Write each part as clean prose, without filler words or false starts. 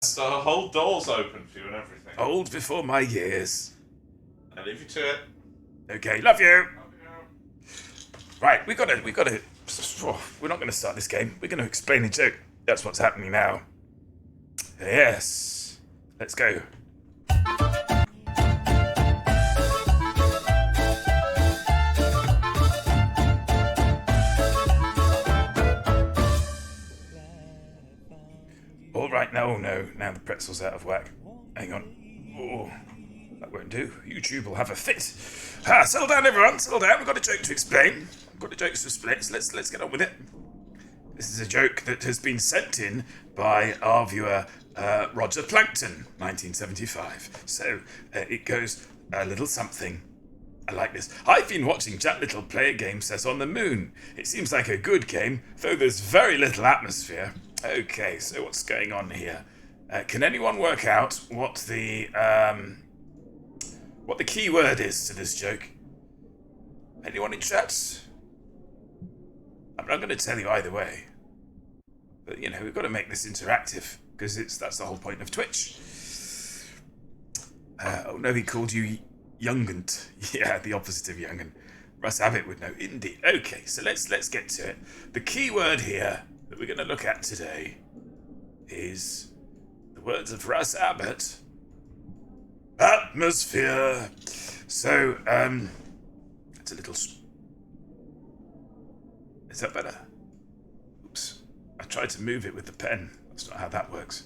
The whole door's open for you and everything. Old before my years. I leave you to it. Okay, love you. Love you. Right, we gotta. We're not gonna start this game. We're gonna explain the joke. That's what's happening now. Yes. Let's go. All right, no. Now the pretzel's out of whack. Hang on. Oh, that won't do. YouTube will have a fit. Settle down, everyone. Settle down. We've got a joke to explain. We've got a joke to explain. So let's get on with it. This is a joke that has been sent in by our viewer, Roger Plankton, 1975. So it goes a little something. I like this. I've been watching Jack Little play a game set on the moon. It seems like a good game, though there's very little atmosphere. Okay, so what's going on here? Can anyone work out what the key word is to this joke? Anyone in chat? I'm not going to tell you either way. But, we've got to make this interactive, because that's the whole point of Twitch. Oh no, he called you young'unt. Yeah, the opposite of young'un. Russ Abbott would know. Indeed. Okay, so let's get to it. The key word here that we're going to look at today is the words of Russ Abbott. Atmosphere. So, it's a little... Is that better? Oops. I tried to move it with the pen. That's not how that works.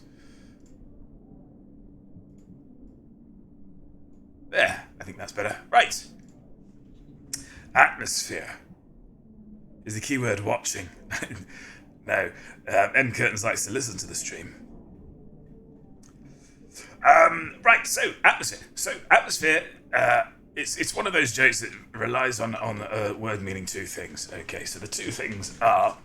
There, I think that's better. Right. Atmosphere is the keyword watching. No, M. Curtains likes to listen to the stream. Right, so atmosphere. It's one of those jokes that relies on a word meaning two things. Okay, so the two things are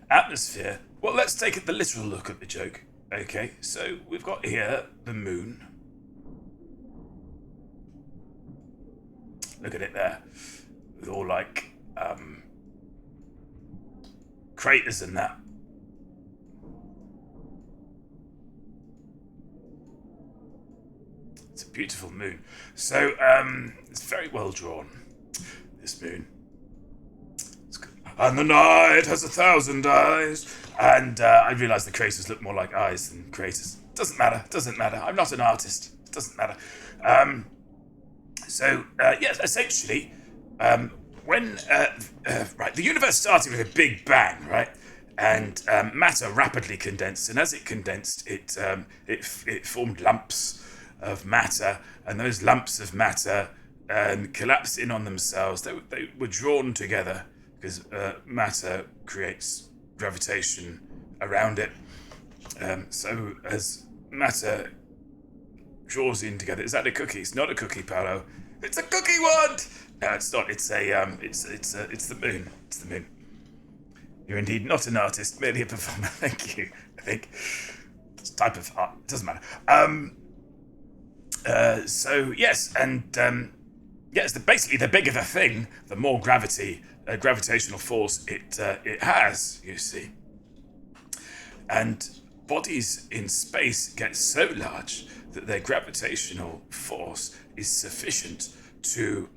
atmosphere. Well, let's take the literal look at the joke. Okay, so we've got here the moon. Look at it there. With all craters and that. It's a beautiful moon. So, it's very well drawn, this moon. It's good. And the night has 1,000 eyes. And I realised the craters look more like eyes than craters. Doesn't matter. I'm not an artist. It doesn't matter. Yes, essentially, when the universe started with a big bang, right? And matter rapidly condensed, and as it condensed, it formed lumps of matter, and those lumps of matter collapsed in on themselves. They were drawn together because matter creates gravitation around it. So as matter draws in together, is that a cookie? It's not a cookie, Paolo. It's a cookie wand. No, it's not. It's the moon. It's the moon. You're indeed not an artist, merely a performer. Thank you. I think it's a type of art. It doesn't matter. Basically, the bigger the thing, the more gravitational force it has. You see, and bodies in space get so large that their gravitational force is sufficient to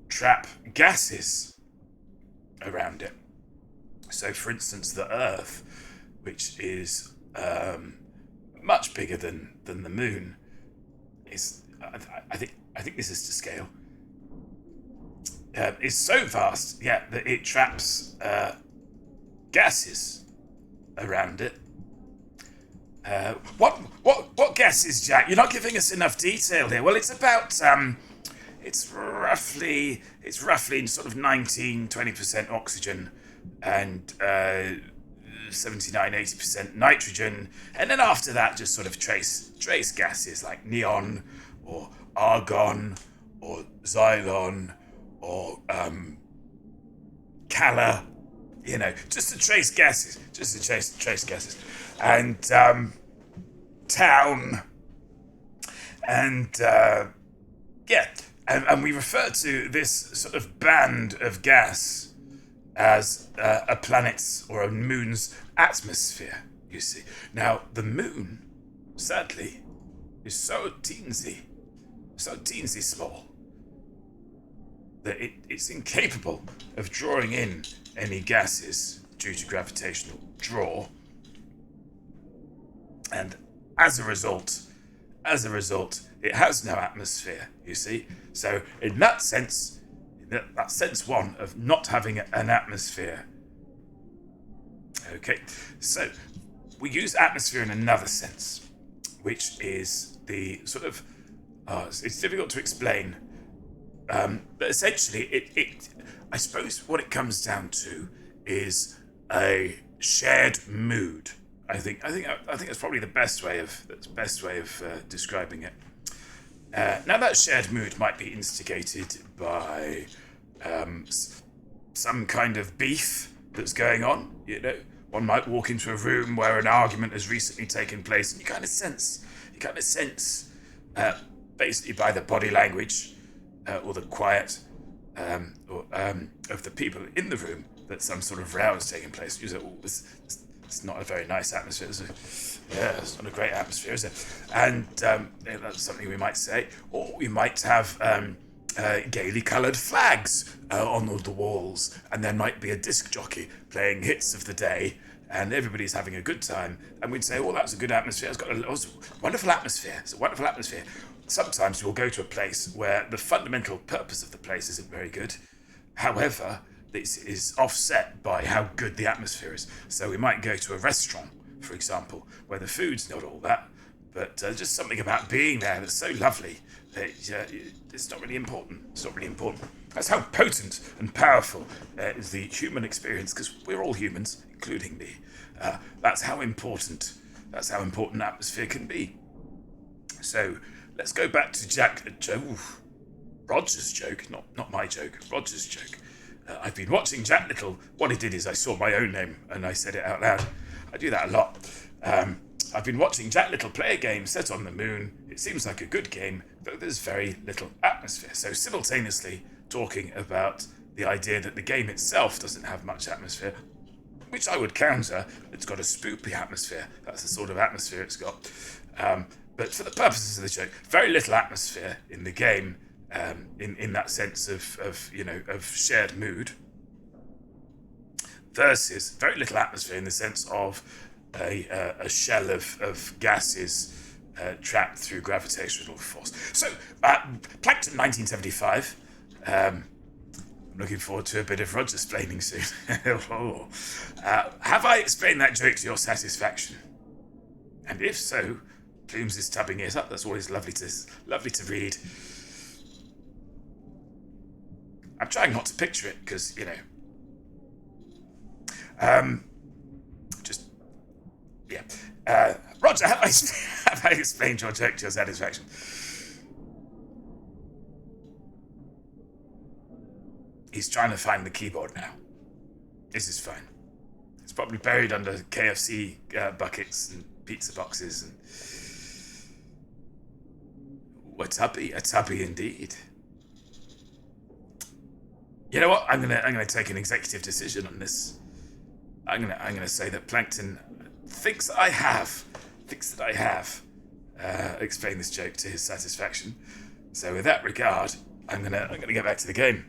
trap gases around it. So, for instance, the Earth, which is much bigger than the Moon, is I think this is to scale. Is so vast, that it traps gases around it. What gases, Jack? You're not giving us enough detail here. Well, it's about it's roughly sort of 19-20% oxygen and 79-80% nitrogen, and then after that just sort of trace gases like neon or argon or xylon or Cala, just to trace gases, and town, and and we refer to this sort of band of gas as a planet's or a moon's atmosphere, you see. Now, the moon, sadly, is so teensy small, that it's incapable of drawing in any gases due to gravitational draw. And as a result, it has no atmosphere, you see. So in that sense, that sense one of not having an atmosphere. Okay, so we use atmosphere in another sense, which is the sort of, it's difficult to explain, but essentially I suppose what it comes down to is a shared mood. I think that's probably the best way of describing it. Now that shared mood might be instigated by some kind of beef that's going on. You know, one might walk into a room where an argument has recently taken place, and you kind of sense, basically by the body language or the quiet of the people in the room, that some sort of row is taking place. You say, "Oh, it's not a very nice atmosphere. It's not a great atmosphere, is it?" And that's something we might say. Or we might have gaily coloured flags on all the walls, and there might be a disc jockey playing hits of the day, and everybody's having a good time. And we'd say, "Oh, that's a good atmosphere. It's a wonderful atmosphere. It's a wonderful atmosphere." Sometimes we'll go to a place where the fundamental purpose of the place isn't very good. However, this is offset by how good the atmosphere is. So we might go to a restaurant, for example, where the food's not all that, but just something about being there that's so lovely that it's not really important. It's not really important. That's how potent and powerful is the human experience, because we're all humans, including me. That's how important atmosphere can be. So let's go back to Roger's joke, not my joke, Roger's joke. I've been watching Jack Little. What I did is I saw my own name and I said it out loud. I do that a lot. I've been watching Jack Little play a game set on the moon. It seems like a good game, though there's very little atmosphere. So simultaneously talking about the idea that the game itself doesn't have much atmosphere, which I would counter. It's got a spoopy atmosphere. That's the sort of atmosphere it's got. But for the purposes of the joke, very little atmosphere in the game, in that sense of shared mood, versus very little atmosphere in the sense of a shell of gases trapped through gravitational force. So, Plankton 1975. I'm looking forward to a bit of Roger explaining soon. Have I explained that joke to your satisfaction? And if so, Plumes is tubbing it up. That's always lovely to read. I'm trying not to picture it because, Roger, have I explained your joke to your satisfaction? He's trying to find the keyboard now. This is fine. It's probably buried under KFC buckets and pizza boxes. And a tubby indeed. You know what? I'm gonna take an executive decision on this. I'm gonna say that Plankton thinks that I have explained this joke to his satisfaction. So with that regard, I'm gonna get back to the game.